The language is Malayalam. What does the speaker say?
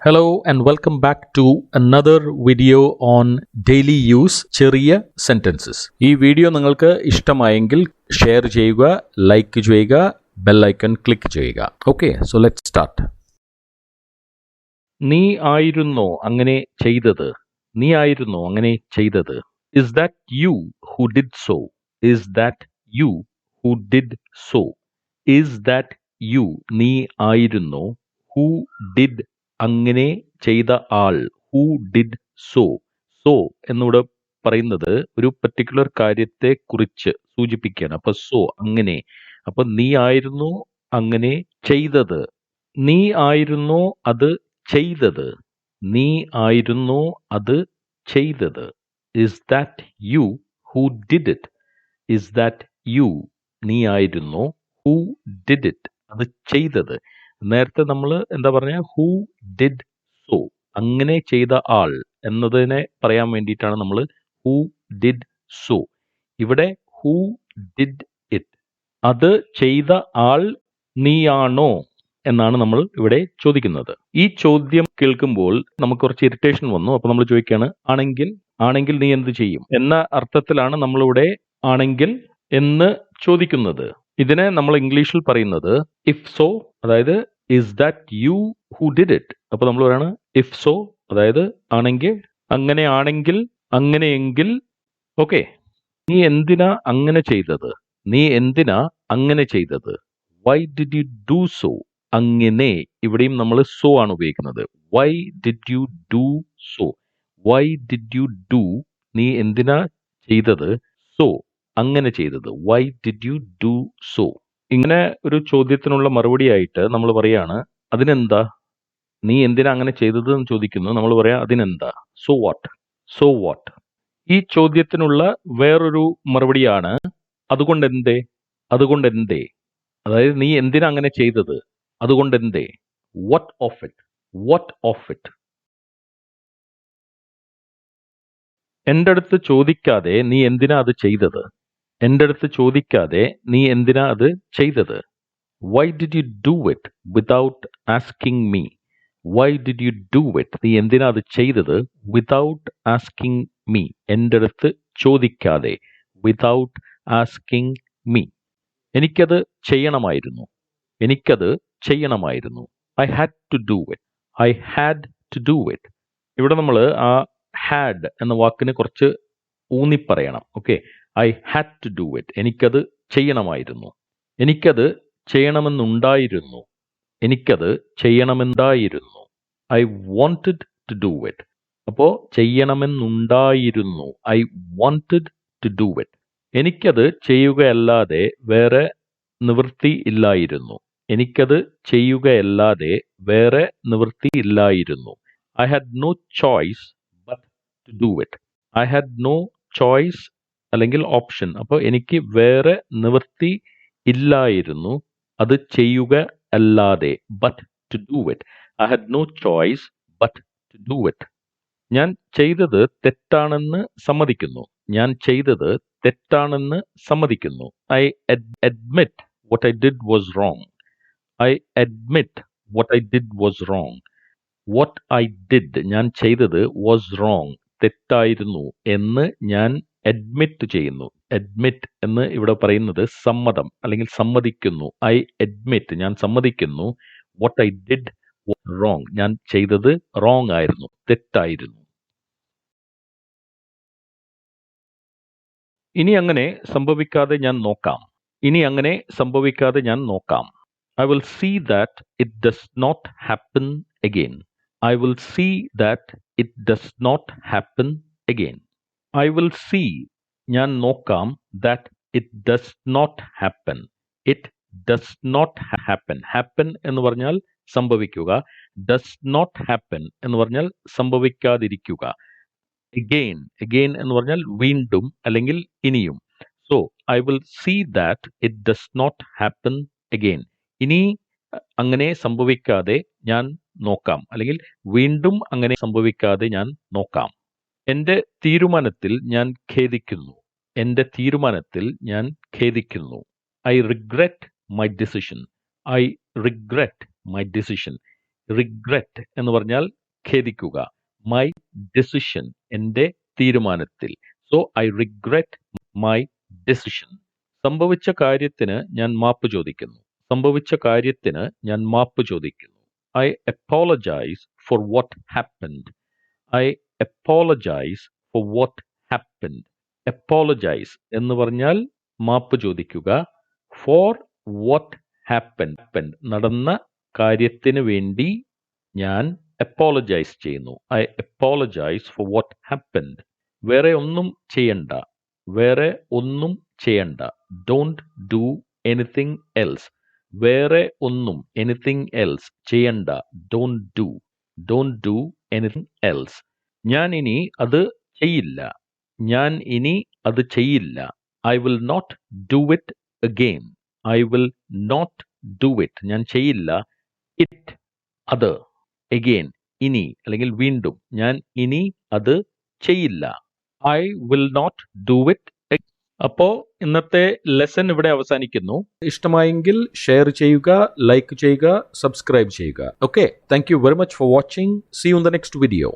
Hello and welcome back to another video on daily use ചെറിയ sentences. ഈ വീഡിയോ നിങ്ങൾക്ക് ഇഷ്ടമായെങ്കിൽ ഷെയർ ചെയ്യുക, ലൈക്ക് ചെയ്യുക, ബെൽ ഐക്കൺ ക്ലിക്ക് ചെയ്യുക. Okay, so let's start. നീ ആയിരുന്നോ അങ്ങനെ ചെയ്തത്? നീ ആയിരുന്നോ അങ്ങനെ ചെയ്തത്? Is that you who did so? Is that you who did so? Is that you? നീ ആയിരുന്നോ? Who did അങ്ങനെ ചെയ്ത ആൾ? Who did so? So എന്നിവിടെ പറയുന്നത് ഒരു പർട്ടിക്കുലർ കാര്യത്തെ കുറിച്ച് സൂചിപ്പിക്കുകയാണ്. അപ്പൊ സോ അങ്ങനെ. അപ്പൊ നീ ആയിരുന്നു അങ്ങനെ ചെയ്തത്. നീ ആയിരുന്നോ അത് ചെയ്തത്? നീ ആയിരുന്നോ അത് ചെയ്തത്? Is that you who did it? Is that you? നീ ആയിരുന്നോ who did it? അത് ചെയ്തത്. നേരത്തെ നമ്മൾ എന്താ പറഞ്ഞ ഹൂ ഡിഡ് സോ, അങ്ങനെ ചെയ്ത ആൾ എന്നതിനെ പറയാൻ വേണ്ടിയിട്ടാണ് നമ്മൾ ഹൂ ഡിഡ് സോ. ഇവിടെ ഹൂ ഡിഡ് ഇറ്റ്, അത് ചെയ്ത ആൾ നീയാണോ എന്നാണ് നമ്മൾ ഇവിടെ ചോദിക്കുന്നത്. ഈ ചോദ്യം കേൾക്കുമ്പോൾ നമുക്ക് കുറച്ച് ഇറിറ്റേഷൻ വന്നു. അപ്പൊ നമ്മൾ ചോദിക്കുകയാണ് ആണെങ്കിൽ, ആണെങ്കിൽ നീ എന്ത് ചെയ്യും എന്ന അർത്ഥത്തിലാണ് നമ്മളിവിടെ ആണെങ്കിൽ എന്ന് ചോദിക്കുന്നത്. ഇതിനെ നമ്മൾ ഇംഗ്ലീഷിൽ പറയുന്നത് ഇഫ് സോ, അതായത് is that you who did it. അപ്പൊ നമ്മൾ പറയാണ് ഇഫ് സോ, അതായത് ആണെങ്കിൽ, അങ്ങനെ ആണെങ്കിൽ, അങ്ങനെയെങ്കിൽ. ഓക്കെ, നീ എന്തിനാ അങ്ങനെ ചെയ്തത്? നീ എന്തിനാ അങ്ങനെ ചെയ്തത്? Why did you do so? അങ്ങനെ, ഇവിടെയും നമ്മൾ സോ ആണ് ഉപയോഗിക്കുന്നത്. Why did you do so? Why did you do, നീ എന്തിനാ ചെയ്തത്? സോ, അങ്ങനെ ചെയ്തത്. Why did you do so? ഇങ്ങനെ ഒരു ചോദ്യത്തിനുള്ള മറുപടിയായിട്ട് നമ്മൾ പറയാണ് അതിനെന്താ? നീ എന്തിനാ അങ്ങനെ ചെയ്തത് എന്ന് ചോദിക്കുന്നു. നമ്മൾ പറയാം അതിനെന്താ? So what? So what? ഈ ചോദ്യത്തിനുള്ള വേറൊരു മറുപടിയാണ് അതുകൊണ്ട് എന്തേ? അതുകൊണ്ട് എന്തേ? അതായത് നീ എന്തിനാ അങ്ങനെ ചെയ്തത്? അതുകൊണ്ട് എന്തേ? What of it? What of it? എൻ്റെ അടുത്ത് ചോദിക്കാതെ നീ എന്തിനാ അത് ചെയ്തത്? എൻ്റെ അടുത്ത് ചോദിക്കാതെ നീ എന്തിനാ അത് ചെയ്തത്? Why did you do it without asking me? Why did you do it? നീ എന്തിനാ അത് ചെയ്തത്? വിതൗട്ട് ആസ്കിങ് മീ, എൻ്റെ അടുത്ത് ചോദിക്കാതെ. Without asking me. എനിക്കത് ചെയ്യണമായിരുന്നു. എനിക്കത് ചെയ്യണമായിരുന്നു. I had to do it. I had to do it. ഇവിടെ നമ്മൾ ആ ഹാഡ് എന്ന വാക്കിന് കുറച്ച് ഊന്നിപ്പറയണം. Okay, I had to do it. എനിക്കത് ചെയ്യണമായിരുന്നു. എനിക്കത് ചെയ്യണമെന്നുണ്ടായിരുന്നു. എനിക്കത് ചെയ്യണമെന്നുണ്ടായിരുന്നു. I wanted to do it. അപ്പോൾ ചെയ്യണമെന്നുണ്ടായിരുന്നു. I wanted to do it. എനിക്കത് ചെയ്യുകയല്ലാതെ വേറെ നിവൃത്തി ഇല്ലായിരുന്നു. എനിക്കത് ചെയ്യുകയല്ലാതെ വേറെ നിവൃത്തി ഇല്ലായിരുന്നു. I had no choice but to do it. I had no choice അല്ലെങ്കിൽ ഓപ്ഷൻ. അപ്പോൾ എനിക്ക് വേറെ നിവൃത്തി ഇല്ലായിരുന്നു അത് ചെയ്യുക അല്ലാതെ. But to do it. I had no choice but to do it. ഞാൻ ചെയ്തത് തെറ്റാണെന്ന് സമ്മതിക്കുന്നു. ഞാൻ ചെയ്തത് തെറ്റാണെന്ന് സമ്മതിക്കുന്നു. I admit what I did was wrong. I admit what I did was wrong. What I did, ഞാൻ ചെയ്തത് was wrong, തെറ്റായിരുന്നു എന്ന് ഞാൻ അഡ്മിറ്റ് ചെയ്യുന്നു. അഡ്മിറ്റ് എന്ന് ഇവിടെ പറയുന്നത് സമ്മതം അല്ലെങ്കിൽ സമ്മതിക്കുന്നു. ഐ അഡ്മിറ്റ്, ഞാൻ സമ്മതിക്കുന്നു. what I did was wrong, ഞാൻ ചെയ്തത് wrong ആയിരുന്നു, തെറ്റായിരുന്നു. ഇനി അങ്ങനെ സംഭവിക്കാതെ ഞാൻ നോക്കാം. ഇനി അങ്ങനെ സംഭവിക്കാതെ ഞാൻ നോക്കാം. I will see that it does not happen again. I will see that it does not happen again. I will see, ഞാൻ നോക്കാം, that it does not happen. It does not happen. Happen എന്ന് പറഞ്ഞാൽ സംഭവിക്കുക. Does not happen എന്ന് പറഞ്ഞാൽ സംഭവിക്കാതിരിക്കുക. Again, again എന്ന് പറഞ്ഞാൽ വീണ്ടും അല്ലെങ്കിൽ ഇനിയും. So, I will see that it does not happen again. ഇനി അങ്ങനെ സംഭവിക്കാതെ ഞാൻ നോക്കാം, അല്ലെങ്കിൽ വീണ്ടും അങ്ങനെ സംഭവിക്കാതെ ഞാൻ നോക്കാം. എൻ്റെ തീരുമാനത്തിൽ ഞാൻ ഖേദിക്കുന്നു. എൻ്റെ തീരുമാനത്തിൽ ഞാൻ ഖേദിക്കുന്നു. I regret my decision. I regret my decision. Regret എന്ന് പറഞ്ഞാൽ ഖേദിക്കുക. മൈ ഡെസിഷൻ, എൻ്റെ തീരുമാനത്തിൽ. So I regret my decision. സംഭവിച്ച കാര്യത്തിന് ഞാൻ മാപ്പ് ചോദിക്കുന്നു. സംഭവിച്ച കാര്യത്തിന് ഞാൻ മാപ്പ് ചോദിക്കുന്നു. I apologise for what happened. I apologise for what happened. Apologise എന്ന് പറഞ്ഞാൽ മാപ്പ് ചോദിക്കുക. ഫോർ വാട്ട് ഹാപ്പൻഡ്, നടന്ന കാര്യത്തിന് വേണ്ടി ഞാൻ അപ്പോളജൈസ് ചെയ്യുന്നു. ഐ അപ്പോളജൈസ് ഫോർ വാട്ട് ഹാപ്പൻഡ്. വേറെ ഒന്നും ചെയ്യണ്ട. വേറെ ഒന്നും ചെയ്യണ്ട. Don't do anything else. വേറെ ഒന്നും എനിത്തിങ് എൽസ് ചെയ്യണ്ട. Don't do. Don't do anything else. ഞാൻ ഇനി അത് ചെയ്യില്ല. ഞാൻ ഇനി അത് ചെയ്യില്ല. I will not do it again. I will not do it, ഞാൻ ചെയ്യില്ല. ഇറ്റ്, അത്. എഗെയിൻ, ഇനി അല്ലെങ്കിൽ വീണ്ടും. ഞാൻ ഇനി അത് ചെയ്യില്ല. I will not do it. അപ്പോ ഇന്നത്തെ ലെസൺ ഇവിടെ അവസാനിക്കുന്നു. ഇഷ്ടമായെങ്കിൽ ഷെയർ ചെയ്യുക, ലൈക്ക് ചെയ്യുക, സബ്സ്ക്രൈബ് ചെയ്യുക. Okay, thank you very much for watching. See you in the next video.